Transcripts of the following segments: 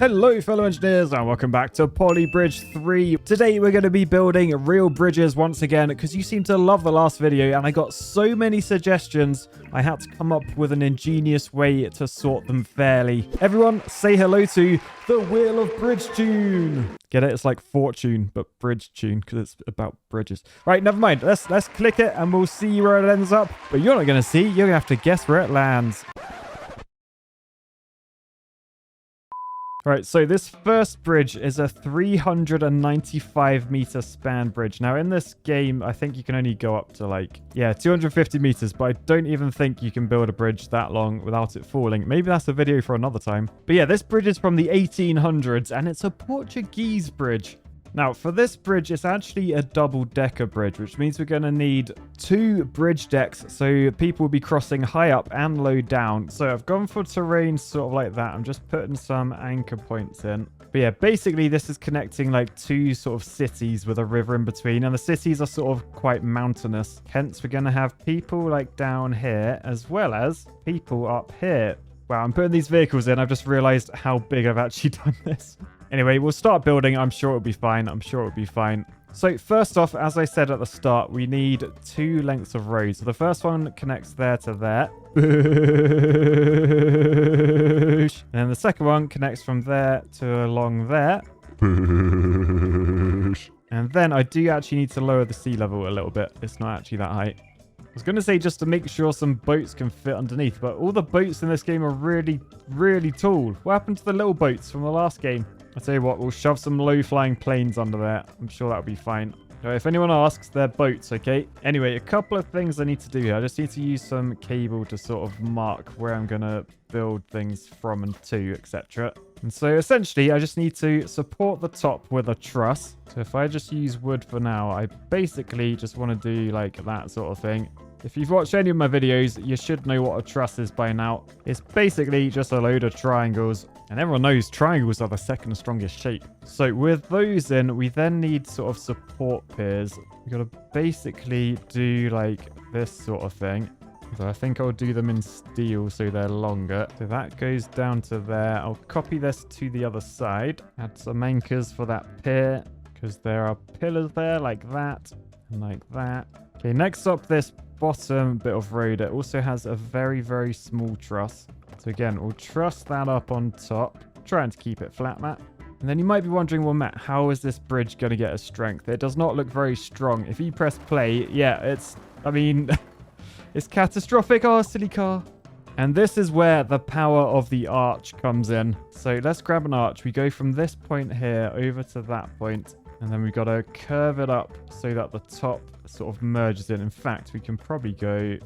Hello fellow engineers and welcome back to Poly Bridge 3. Today we're going to be building real bridges once again because you seem to love the last video and I got so many suggestions I had to come up with an ingenious way to sort them fairly. Everyone say hello to the Wheel of Bridge Tune. Get it? It's like fortune but bridge tune because it's about bridges. Right, never mind. Let's click it and we'll see where it ends up. But you're not going to see. You're going to have to guess where it lands. Right, so this first bridge is a 395 meter span bridge. Now in this game, I think you can only go up to 250 meters, but I don't even think you can build a bridge that long without it falling. Maybe that's a video for another time. But yeah, this bridge is from the 1800s and it's a Portuguese bridge. Now, for this bridge, it's actually a double-decker bridge, which means we're going to need 2 bridge decks, so people will be crossing high up and low down. So I've gone for terrain sort of like that. I'm just putting some anchor points in. But yeah, basically, this is connecting like 2 sort of cities with a river in between, and the cities are sort of quite mountainous. Hence, we're going to have people like down here, as well as people up here. Wow, I'm putting these vehicles in. I've just realized how big I've actually done this. Anyway, we'll start building. I'm sure it'll be fine. So first off, as I said at the start, we need 2 lengths of road. So the first one connects there to there. And then the second one connects from there to along there. And then I do actually need to lower the sea level a little bit. It's not actually that high. I was going to say just to make sure some boats can fit underneath, but all the boats in this game are really, really tall. What happened to the little boats from the last game? I'll tell you what, we'll shove some low-flying planes under there. I'm sure that'll be fine. If anyone asks, they're boats, okay? Anyway, a couple of things I need to do here. I just need to use some cable to sort of mark where I'm going to build things from and to, etc. And so essentially, I just need to support the top with a truss. So if I just use wood for now, I basically just want to do like that sort of thing. If you've watched any of my videos, you should know what a truss is by now. It's basically just a load of triangles. And everyone knows triangles are the second strongest shape. So with those in, we then need sort of support piers. We've got to basically do like this sort of thing. So I think I'll do them in steel so they're longer. So that goes down to there. I'll copy this to the other side. Add some anchors for that pier because there are pillars there like that and like that. Okay, next up, this bottom bit of road. It also has a very, very small truss. So again, we'll truss that up on top, trying to keep it flat, Matt. And then you might be wondering, well, Matt, how is this bridge going to get a strength? It does not look very strong. If you press play, yeah, it's catastrophic. Oh, silly car. And this is where the power of the arch comes in. So let's grab an arch. We go from this point here over to that point. And then we've got to curve it up so that the top sort of merges in. In fact, we can probably go,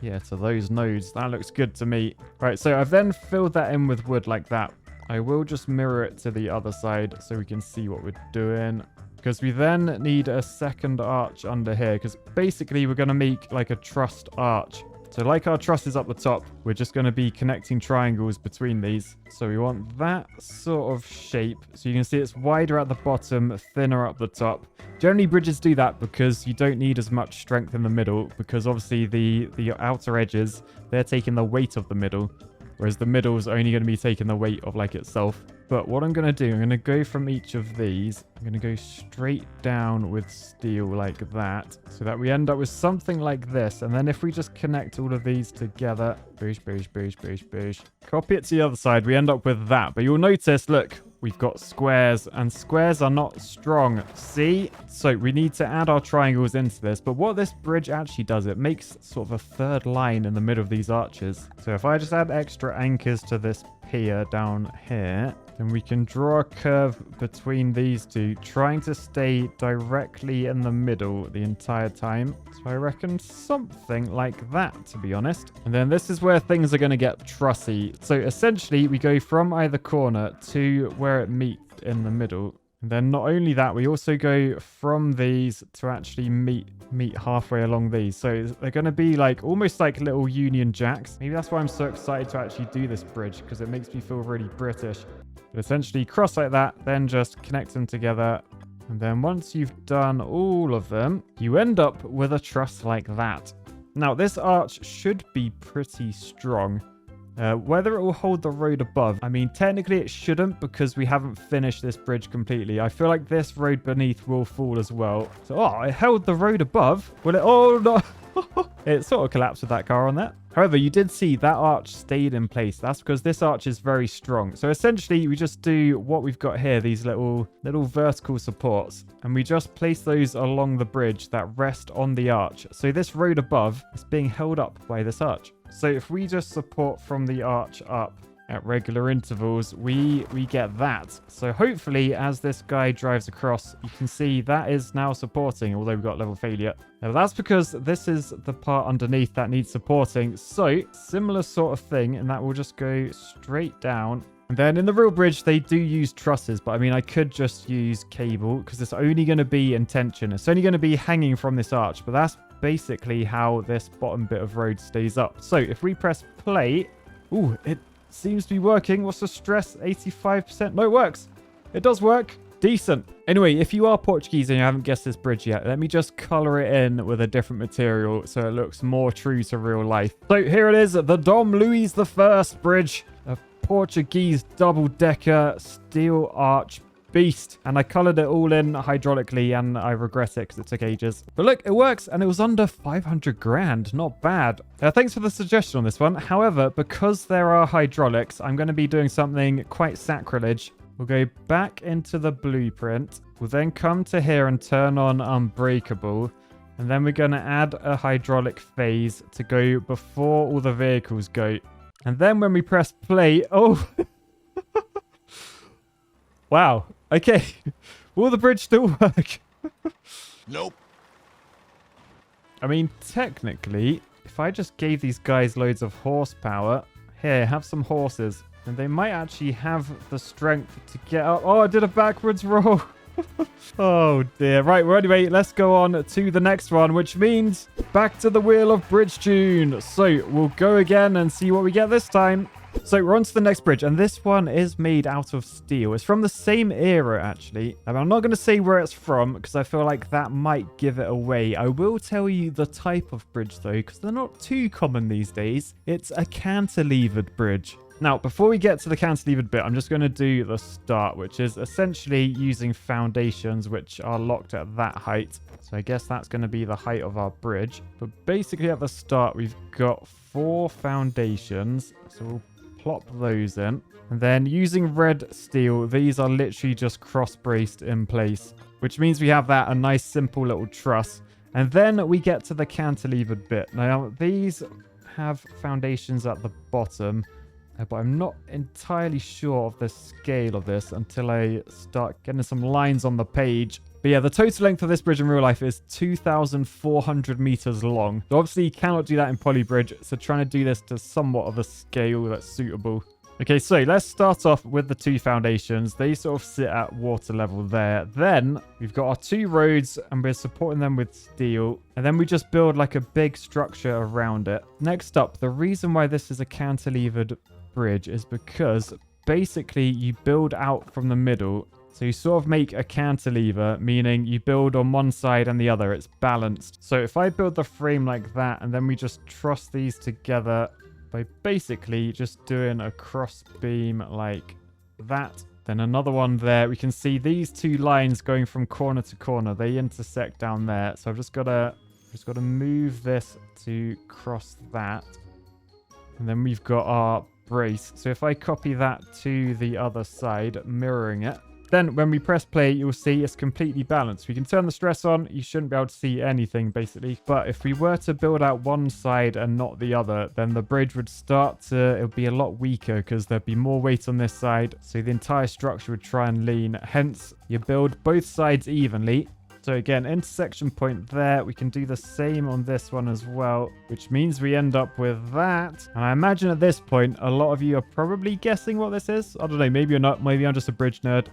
yeah, to those nodes. That looks good to me. Right, so I've then filled that in with wood like that. I will just mirror it to the other side so we can see what we're doing. Because we then need a second arch under here. Because basically we're going to make like a trussed arch. So like our truss is up the top, we're just going to be connecting triangles between these. So we want that sort of shape. So you can see it's wider at the bottom, thinner up the top. Generally, bridges do that because you don't need as much strength in the middle because obviously the outer edges, they're taking the weight of the middle. Whereas the middle is only going to be taking the weight of like itself. But what I'm going to do, I'm going to go from each of these. I'm going to go straight down with steel like that. So that we end up with something like this. And then if we just connect all of these together. Boosh, boosh, boosh, boosh, boosh. Copy it to the other side. We end up with that. But you'll notice, look, we've got squares. And squares are not strong. See? So we need to add our triangles into this. But what this bridge actually does, it makes sort of a third line in the middle of these arches. So if I just add extra anchors to this pier down here, then we can draw a curve between these two, trying to stay directly in the middle the entire time. So I reckon something like that, to be honest. And then this is where things are going to get trussy. So essentially, we go from either corner to where it meets in the middle. And then not only that, we also go from these to actually meet halfway along these. So they're going to be like almost like little Union Jacks. Maybe that's why I'm so excited to actually do this bridge, because it makes me feel really British. But essentially cross like that, then just connect them together. And then once you've done all of them, you end up with a truss like that. Now, this arch should be pretty strong. Whether it will hold the road above, I mean, technically it shouldn't because we haven't finished this bridge completely. I feel like this road beneath will fall as well. So, oh, it held the road above. Will it? Oh, no. It sort of collapsed with that car on there. However, you did see that arch stayed in place. That's because this arch is very strong. So essentially, we just do what we've got here, these little vertical supports. And we just place those along the bridge that rest on the arch. So this road above is being held up by this arch. So if we just support from the arch up at regular intervals, we get that. So hopefully, as this guy drives across, you can see that is now supporting, although we've got level failure. Now that's because this is the part underneath that needs supporting. So similar sort of thing, and that will just go straight down. And then in the real bridge, they do use trusses, but I mean, I could just use cable because it's only going to be in tension. It's only going to be hanging from this arch, but that's basically how this bottom bit of road stays up. So if we press play, ooh, it seems to be working. What's the stress? 85%. No, it works. It does work. Decent. Anyway, if you are Portuguese and you haven't guessed this bridge yet, let me just color it in with a different material so it looks more true to real life. So here it is, the Dom Luis I bridge, a Portuguese double-decker steel arch beast. And I colored it all in hydraulically and I regret it because it took ages. But look, it works and it was under 500 grand. Not bad. Thanks for the suggestion on this one. However, because there are hydraulics, I'm going to be doing something quite sacrilege. We'll go back into the blueprint. We'll then come to here and turn on unbreakable. And then we're going to add a hydraulic phase to go before all the vehicles go. And then when we press play, oh, wow. Okay. Will the bridge still work? Nope. I mean, technically, if I just gave these guys loads of horsepower, here, have some horses, and they might actually have the strength to get up. Oh, I did a backwards roll. Oh dear. Right, well, anyway, let's go on to the next one, which means back to the wheel of bridge tune. So we'll go again and see what we get this time. So we're on to the next bridge, and this one is made out of steel. It's from the same era, actually. I'm not going to say where it's from, because I feel like that might give it away. I will tell you the type of bridge, though, because they're not too common these days. It's a cantilevered bridge. Now, before we get to the cantilevered bit, I'm just going to do the start, which is essentially using foundations, which are locked at that height. So I guess that's going to be the height of our bridge. But basically at the start, we've got 4 foundations. So we'll plop those in. And then using red steel, these are literally just cross-braced in place, which means we have that a nice simple little truss. And then we get to the cantilevered bit. Now, these have foundations at the bottom, but I'm not entirely sure of the scale of this until I start getting some lines on the page. But yeah, the total length of this bridge in real life is 2,400 meters long. So obviously you cannot do that in Polybridge, so trying to do this to somewhat of a scale that's suitable. Okay, so let's start off with the 2 foundations. They sort of sit at water level there. Then we've got our 2 roads and we're supporting them with steel. And then we just build like a big structure around it. Next up, the reason why this is a cantilevered bridge is because basically you build out from the middle. So you sort of make a cantilever, meaning you build on one side and the other. It's balanced. So if I build the frame like that and then we just truss these together by basically just doing a cross beam like that, then another one there, we can see these 2 lines going from corner to corner. They intersect down there. So I've just got to move this to cross that. And then we've got our brace. So if I copy that to the other side, mirroring it, then when we press play, you'll see it's completely balanced. We can turn the stress on. You shouldn't be able to see anything, basically. But if we were to build out one side and not the other, then the bridge would it would be a lot weaker because there'd be more weight on this side. So the entire structure would try and lean. Hence, you build both sides evenly. So again, intersection point there. We can do the same on this one as well, which means we end up with that. And I imagine at this point, a lot of you are probably guessing what this is. I don't know. Maybe you're not. Maybe I'm just a bridge nerd.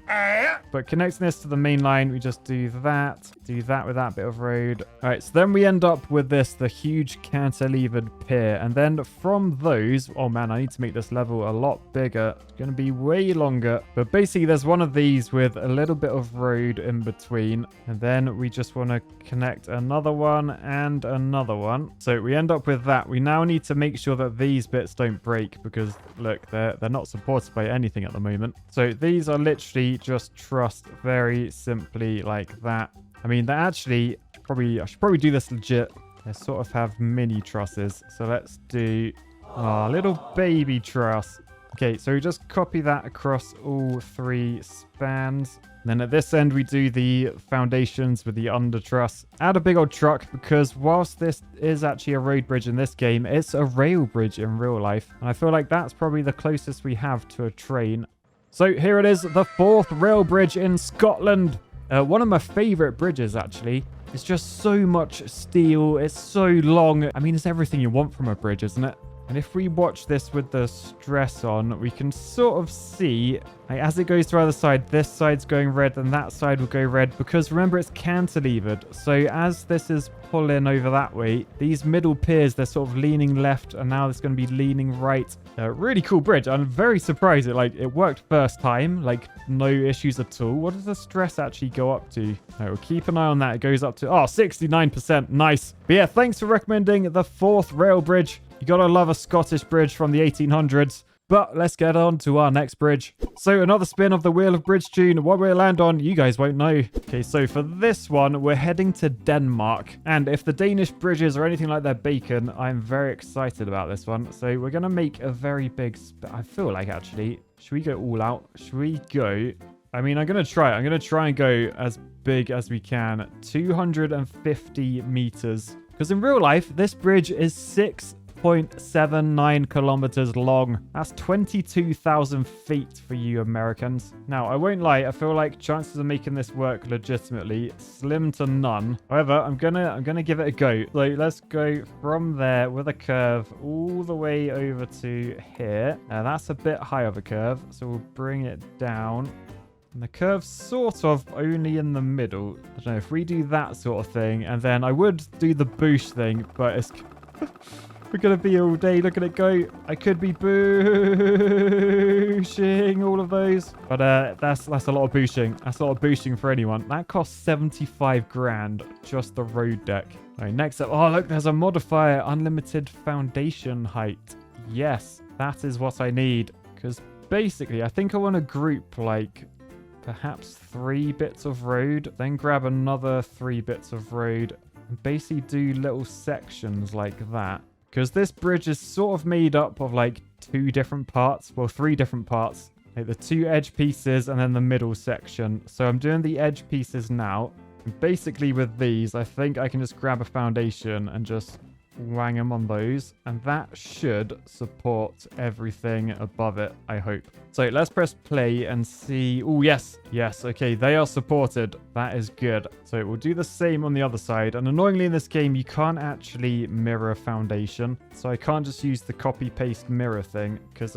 But connecting this to the main line, we just do that with that bit of road. All right, so then we end up with the huge cantilevered pier. And then from those, oh man, I need to make this level a lot bigger. It's going to be way longer. But basically, there's one of these with a little bit of road in between. And then we just want to connect another one and another one. So we end up with that. We now need to make sure that these bits don't break because, look, they're not supported by anything at the moment. So these are literally just trussed very simply like that. I mean, they're actually I should probably do this legit. They sort of have mini trusses. So let's do a little baby truss. Okay, so we just copy that across all 3 spans. And then at this end, we do the foundations with the under truss. Add a big old truck because whilst this is actually a road bridge in this game, it's a rail bridge in real life. And I feel like that's probably the closest we have to a train. So here it is, the 4th rail bridge in Scotland. One of my favorite bridges, actually. It's just so much steel. It's so long. I mean, it's everything you want from a bridge, isn't it? And if we watch this with the stress on, we can sort of see, like, as it goes to either side, this side's going red and that side will go red because remember it's cantilevered. So as this is pulling over that way, these middle piers, they're sort of leaning left and now it's going to be leaning right. Really cool bridge. I'm very surprised it worked first time, like no issues at all. What does the stress actually go up to? Right, we'll keep an eye on that. It goes up to 69%. Nice. But yeah, thanks for recommending the 4th rail bridge. You gotta love a Scottish bridge from the 1800s. But let's get on to our next bridge. So another spin of the Wheel of Bridge tune. What we'll land on, you guys won't know. Okay, so for this one, we're heading to Denmark. And if the Danish bridges are anything like their bacon, I'm very excited about this one. So we're gonna make a very big I feel like actually, should we go all out? Should we go? I mean, I'm gonna try it. I'm gonna try and go as big as we can. 250 meters. Because in real life, this bridge is 6.79 kilometers long. That's 22,000 feet for you Americans. Now, I won't lie, I feel like chances of making this work legitimately slim to none. However, I'm gonna give it a go. So let's go from there with a curve all the way over to here. That's a bit high of a curve, so we'll bring it down. And the curve's sort of only in the middle. I don't know, if we do that sort of thing, and then I would do the boost thing, but it's... We're going to be all day. Look at it go. I could be boosting all of those. But that's a lot of boosting. That's a lot of boosting for anyone. That costs 75 grand, just the road deck. All right, next up. Oh, look, there's a modifier. Unlimited foundation height. Yes, that is what I need. Because basically, I think I want to group like... perhaps 3 bits of road, then grab another 3 bits of road, and basically do little sections like that. Because this bridge is sort of made up of like 2 different parts, well 3 different parts. Like the 2 edge pieces and then the middle section. So I'm doing the edge pieces now. And basically with these, I think I can just grab a foundation and just wang them on those. And that should support everything above it, I hope. So let's press play and see. Oh, yes. Yes. Okay. They are supported. That is good. So we'll do the same on the other side. And annoyingly in this game, you can't actually mirror foundation. So I can't just use the copy paste mirror thing because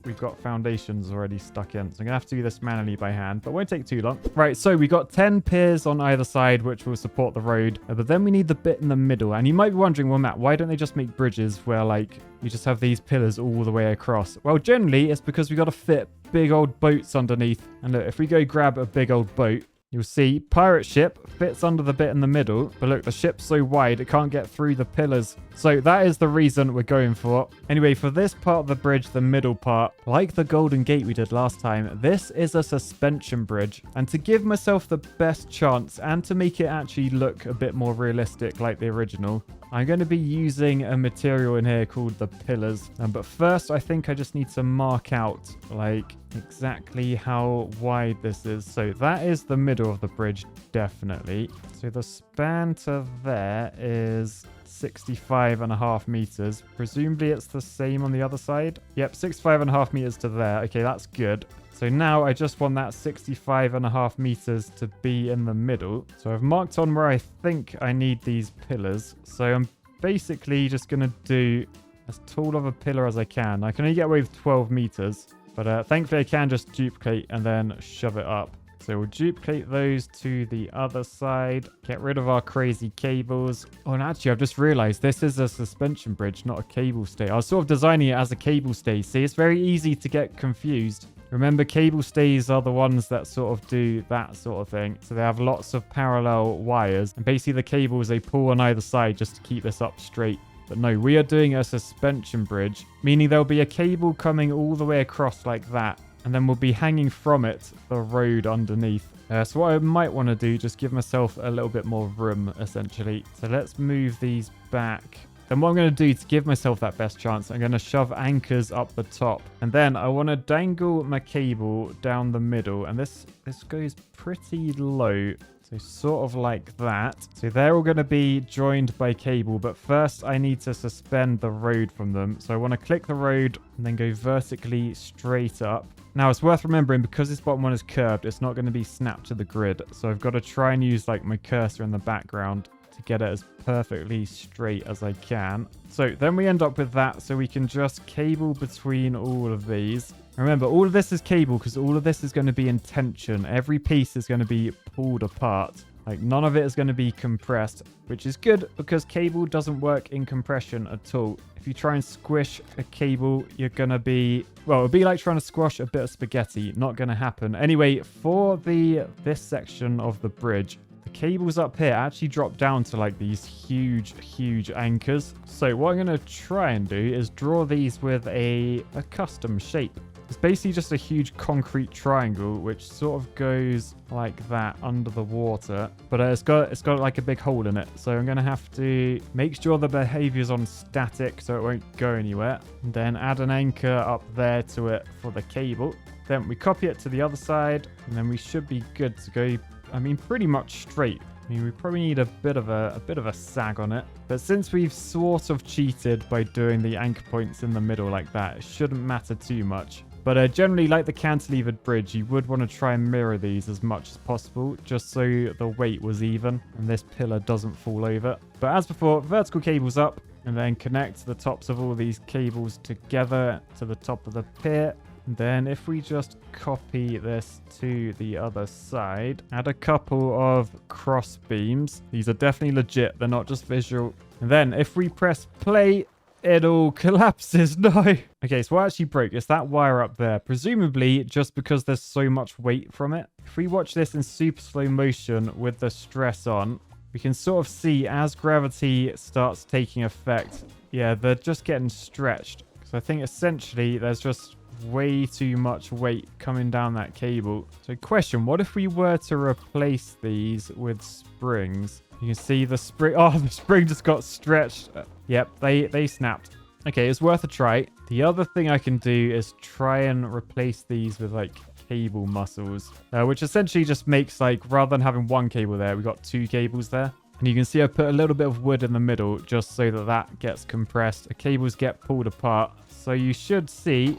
we've got foundations already stuck in. So I'm going to have to do this manually by hand, but it won't take too long. Right. So we got 10 piers on either side, which will support the road. But then we need the bit in the middle. And you might be wondering, well, Matt, why don't they just make bridges where like you just have these pillars all the way across? Well, generally it's because we got to fit big old boats underneath. And look, if we go grab a big old boat, you'll see pirate ship fits under the bit in the middle. But look, the ship's so wide, it can't get through the pillars. So that is the reason we're going for. Anyway, for this part of the bridge, the middle part, like the Golden Gate we did last time, this is a suspension bridge. And to give myself the best chance and to make it actually look a bit more realistic like the original, I'm going to be using a material in here called the pillars. But first, I think I just need to mark out like exactly how wide this is. So that is the middle of the bridge, definitely. So the span to there is 65.5 meters. Presumably it's the same on the other side. Yep, 65.5 meters to there. Okay, that's good. So now I just want that 65.5 meters to be in the middle. So I've marked on where I think I need these pillars. So I'm basically just going to do as tall of a pillar as I can. I can only get away with 12 meters. But thankfully I can just duplicate and then shove it up. So we'll duplicate those to the other side. Get rid of our crazy cables. Oh, and actually, I've just realized this is a suspension bridge, not a cable stay. I was sort of designing it as a cable stay. See, it's very easy to get confused. Remember, cable stays are the ones that sort of do that sort of thing. So they have lots of parallel wires. And basically the cables, they pull on either side just to keep this up straight. But no, we are doing a suspension bridge, meaning there'll be a cable coming all the way across like that. And then we'll be hanging from it the road underneath. So what I might want to do, just give myself a little bit more room, essentially. So let's move these back. Then what I'm going to do to give myself that best chance, I'm going to shove anchors up the top. And then I want to dangle my cable down the middle. And this goes pretty low. So sort of like that. So they're all going to be joined by cable. But first I need to suspend the road from them. So I want to click the road and then go vertically straight up. Now it's worth remembering, because this bottom one is curved, it's not going to be snapped to the grid. So I've got to try and use like my cursor in the background to get it as perfectly straight as I can. So then we end up with that, so we can just cable between all of these. Remember, all of this is cable because all of this is going to be in tension. Every piece is going to be pulled apart. Like, none of it is going to be compressed, which is good because cable doesn't work in compression at all. If you try and squish a cable, you're going to be... well, it'll be like trying to squash a bit of spaghetti. Not going to happen. Anyway, for this section of the bridge, the cables up here actually drop down to like these huge anchors. So what I'm going to try and do is draw these with a custom shape. It's basically just a huge concrete triangle which sort of goes like that under the water, but it's got like a big hole in it. So I'm going to have to make sure the behavior's on static so it won't go anywhere, and then add an anchor up there to it for the cable. Then we copy it to the other side, and then we should be good to go. I mean, pretty much straight. I mean, we probably need a bit of a sag on it. But since we've sort of cheated by doing the anchor points in the middle like that, it shouldn't matter too much. But generally, like the cantilevered bridge, you would want to try and mirror these as much as possible, just so the weight was even and this pillar doesn't fall over. But as before, vertical cables up, and then connect the tops of all these cables together to the top of the pier. Then if we just copy this to the other side, add a couple of cross beams. These are definitely legit. They're not just visual. And then if we press play, it all collapses. No. Okay, so what actually broke? It's that wire up there. Presumably just because there's so much weight from it. If we watch this in super slow motion with the stress on, we can sort of see as gravity starts taking effect. Yeah, they're just getting stretched. So I think essentially there's just way too much weight coming down that cable. So question, what if we were to replace these with springs? You can see the spring. Oh, the spring just got stretched. Yep, they snapped. Okay, it's worth a try. The other thing I can do is try and replace these with like cable muscles, which essentially just makes like, rather than having one cable there, we got two cables there. And you can see I put a little bit of wood in the middle just so that gets compressed. The cables get pulled apart. So you should see,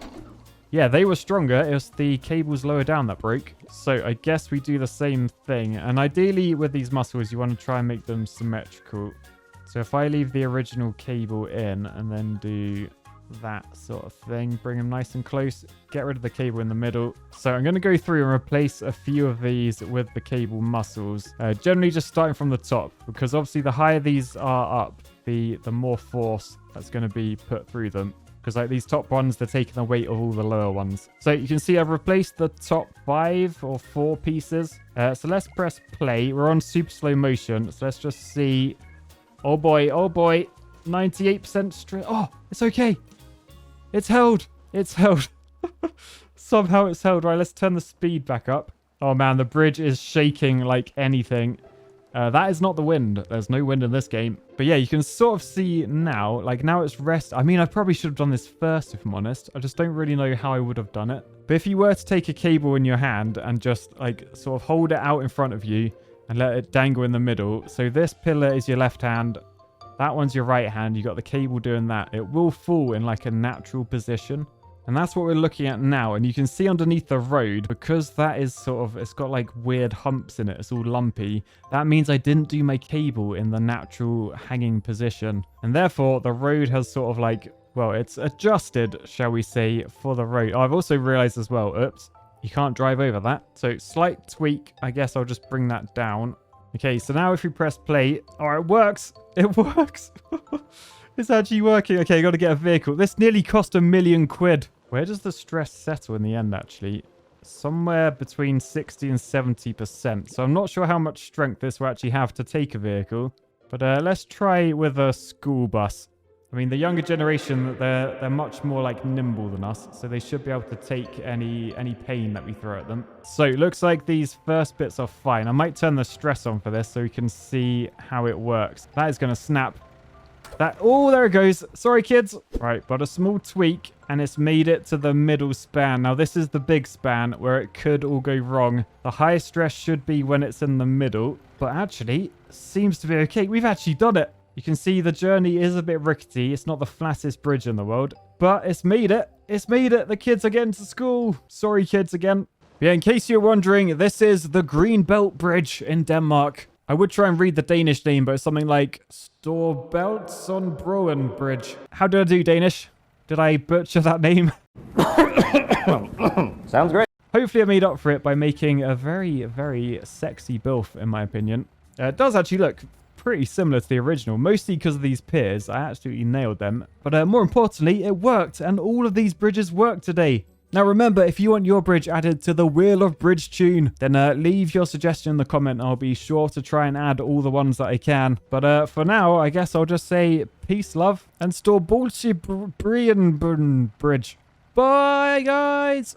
yeah, they were stronger. It was the cables lower down that broke. So I guess we do the same thing. And ideally with these muscles, you want to try and make them symmetrical. So if I leave the original cable in and then do that sort of thing, bring them nice and close, get rid of the cable in the middle. So I'm going to go through and replace a few of these with the cable muscles, generally just starting from the top, because obviously the higher these are up, the more force that's going to be put through them. Because like these top ones, they're taking the weight of all the lower ones. So you can see I've replaced the top 5 or 4 pieces. So let's press play. We're on super slow motion. So let's just see. Oh boy, 98% straight. Oh, it's okay. It's held. It's held. Somehow it's held. Right, let's turn the speed back up. Oh man, the bridge is shaking like anything. That is not the wind. There's no wind in this game. But yeah, you can sort of see now, like now it's rest. I mean, I probably should have done this first, if I'm honest. I just don't really know how I would have done it. But if you were to take a cable in your hand and just like sort of hold it out in front of you and let it dangle in the middle. So this pillar is your left hand. That one's your right hand. You got the cable doing that. It will fall in like a natural position. And that's what we're looking at now. And you can see underneath the road, because that is sort of, it's got like weird humps in it. It's all lumpy. That means I didn't do my cable in the natural hanging position. And therefore the road has sort of like, well, it's adjusted, shall we say, for the road. Oh, I've also realized as well, oops, You can't drive over that. So slight tweak. I guess I'll just bring that down. Okay, so now if we press play... Oh, it works. It works. It's actually working. Okay, got to get a vehicle. This nearly cost £1 million. Where does the stress settle in the end, actually? Somewhere between 60 and 70%. So I'm not sure how much strength this will actually have to take a vehicle. But let's try with a school bus. I mean, the younger generation, they're much more like nimble than us. So they should be able to take any pain that we throw at them. So it looks like these first bits are fine. I might turn the stress on for this so we can see how it works. That is going to snap. Oh, there it goes. Sorry, kids. Right, but a small tweak and it's made it to the middle span. Now, this is the big span where it could all go wrong. The highest stress should be when it's in the middle, but actually seems to be okay. We've actually done it. You can see the journey is a bit rickety. It's not the flattest bridge in the world, but it's made it. It's made it. The kids are getting to school. Sorry, kids, again. Yeah, in case you're wondering, this is the Green Belt Bridge in Denmark. I would try and read the Danish name, but it's something like Storbæltsundbroen Bridge. How did I do, Danish? Did I butcher that name? Sounds great. Hopefully I made up for it by making a very, very sexy bilf, in my opinion. It does actually look pretty similar to the original, mostly because of these piers. I absolutely nailed them. But more importantly, it worked, and all of these bridges work today. Now remember, if you want your bridge added to the Wheel of Bridge tune, then leave your suggestion in the comment. I'll be sure to try and add all the ones that I can. But for now, I guess I'll just say peace, love, and Storbæltsundbroen Bridge. Bye, guys!